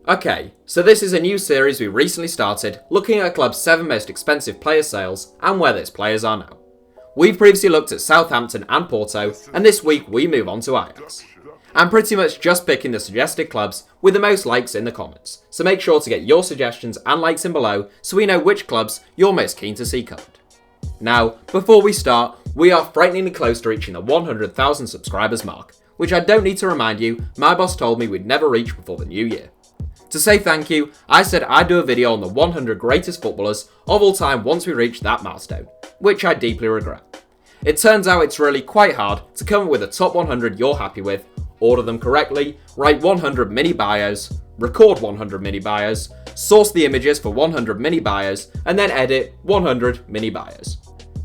Okay, so this is a new series we recently started looking at a club's 7 most expensive player sales and where those players are now. We've previously looked at Southampton and Porto, and this week we move on to Ajax. I'm pretty much just picking the suggested clubs with the most likes in the comments, so make sure to get your suggestions and likes in below so we know which clubs you're most keen to see covered. Now, before we start, we are frighteningly close to reaching the 100,000 subscribers mark, which I don't need to remind you, my boss told me we'd never reach before the new year. To say thank you, I said I'd do a video on the 100 greatest footballers of all time once we reach that milestone, which I deeply regret. It turns out it's really quite hard to come up with a top 100 you're happy with, order them correctly, write 100 mini bios, record 100 mini bios, source the images for 100 mini bios, and then edit 100 mini bios.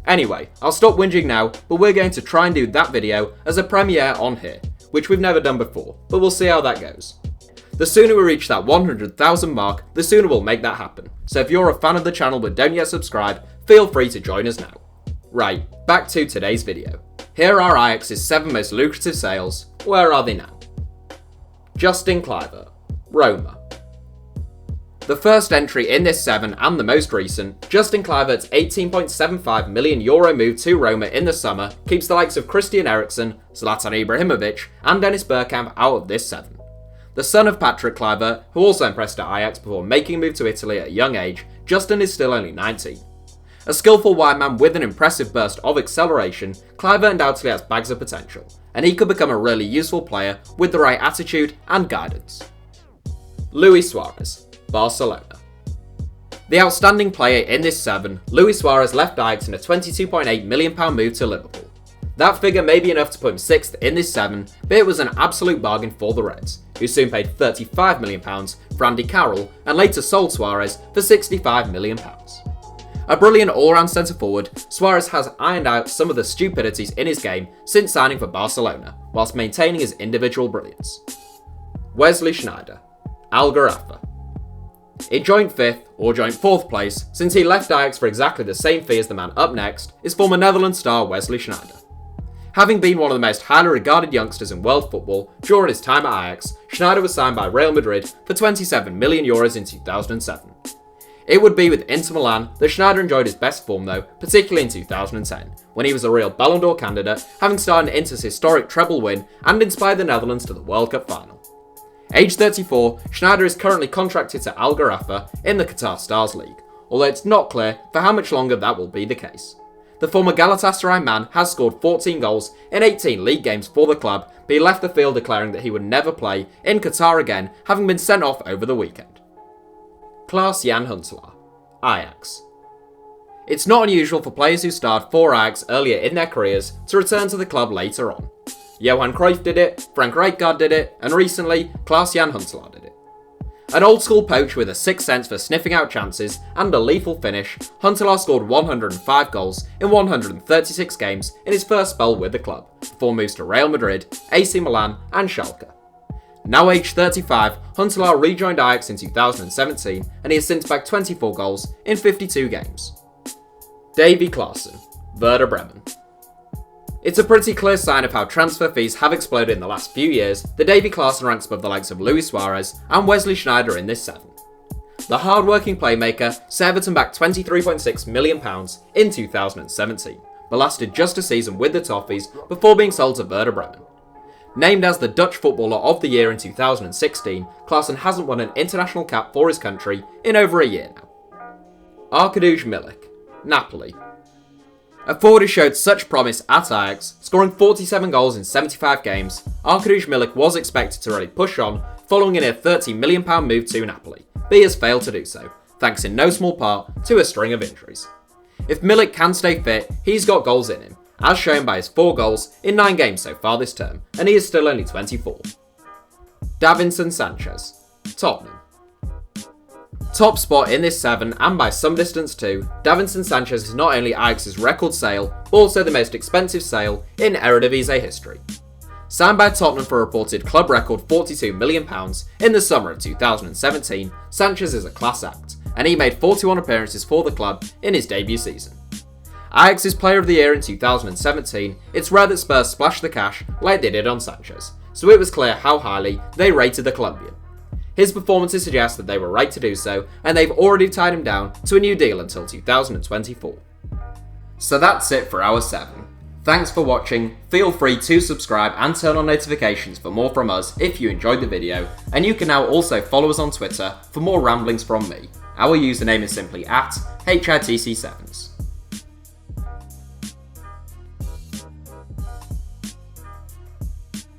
Anyway, I'll stop whinging now, but we're going to try and do that video as a premiere on here, which we've never done before, but we'll see how that goes. The sooner we reach that 100,000 mark, the sooner we'll make that happen. So if you're a fan of the channel but don't yet subscribe, feel free to join us now. Right, back to today's video. Here are Ajax's 7 most lucrative sales. Where are they now? Justin Kluivert, Roma. The first entry in this 7 and the most recent, Justin Kluivert's €18.75 million move to Roma in the summer keeps the likes of Christian Eriksen, Zlatan Ibrahimovic and Dennis Bergkamp out of this 7. The son of Patrick Kluivert, who also impressed at Ajax before making a move to Italy at a young age, Justin is still only 19. A skillful wide man with an impressive burst of acceleration, Kluivert undoubtedly has bags of potential, and he could become a really useful player with the right attitude and guidance. Luis Suarez, Barcelona. The outstanding player in this 7, Luis Suarez left Ajax in a £22.8 million move to Liverpool. That figure may be enough to put him 6th in this 7, but it was an absolute bargain for the Reds, who soon paid £35 million for Andy Carroll and later sold Suarez for £65 million. A brilliant all-round centre-forward, Suarez has ironed out some of the stupidities in his game since signing for Barcelona, whilst maintaining his individual brilliance. Wesley Sneijder, Al Gharafa. In joint 5th or joint 4th place, since he left Ajax for exactly the same fee as the man up next, is former Netherlands star Wesley Sneijder. Having been one of the most highly regarded youngsters in world football during his time at Ajax, Sneijder was signed by Real Madrid for €27 million in 2007. It would be with Inter Milan that Sneijder enjoyed his best form though, particularly in 2010, when he was a real Ballon d'Or candidate, having started Inter's historic treble win and inspired the Netherlands to the World Cup final. Age 34, Sneijder is currently contracted to Al Gharafa in the Qatar Stars League, although it's not clear for how much longer that will be the case. The former Galatasaray man has scored 14 goals in 18 league games for the club, but he left the field declaring that he would never play in Qatar again, having been sent off over the weekend. Klaas-Jan Huntelaar, Ajax. It's not unusual for players who starred for Ajax earlier in their careers to return to the club later on. Johan Cruyff did it, Frank Rijkaard did it, and recently, Klaas-Jan Huntelaar did it. An old-school poacher with a sixth sense for sniffing out chances and a lethal finish, Huntelaar scored 105 goals in 136 games in his first spell with the club, before moves to Real Madrid, AC Milan and Schalke. Now aged 35, Huntelaar rejoined Ajax in 2017 and he has since bagged 24 goals in 52 games. Davy Klaassen, Werder Bremen. It's a pretty clear sign of how transfer fees have exploded in the last few years that Davy Klaassen ranks above the likes of Luis Suarez and Wesley Sneijder in this 7. The hard-working playmaker saw Everton back £23.6 million in 2017, but lasted just a season with the Toffees before being sold to Werder Bremen. Named as the Dutch Footballer of the Year in 2016, Klaassen hasn't won an international cap for his country in over a year now. Arkadiusz Milik, Napoli. A forward who showed such promise at Ajax, scoring 47 goals in 75 games, Arkadiusz Milik was expected to really push on following in a £30 million move to Napoli, but he has failed to do so, thanks in no small part to a string of injuries. If Milik can stay fit, he's got goals in him, as shown by his 4 goals in 9 games so far this term, and he is still only 24. Davinson Sanchez, Tottenham. Top spot in this 7, and by some distance too, Davinson Sanchez is not only Ajax's record sale, but also the most expensive sale in Eredivisie history. Signed by Tottenham for a reported club record £42 million in the summer of 2017, Sanchez is a class act, and he made 41 appearances for the club in his debut season. Ajax's Player of the Year in 2017, it's rare that Spurs splashed the cash like they did on Sanchez, so it was clear how highly they rated the Colombian. His performances suggest that they were right to do so, and they've already tied him down to a new deal until 2024. So that's it for our 7. Thanks for watching, feel free to subscribe and turn on notifications for more from us if you enjoyed the video, and you can now also follow us on Twitter for more ramblings from me. Our username is simply @HITC Sevens.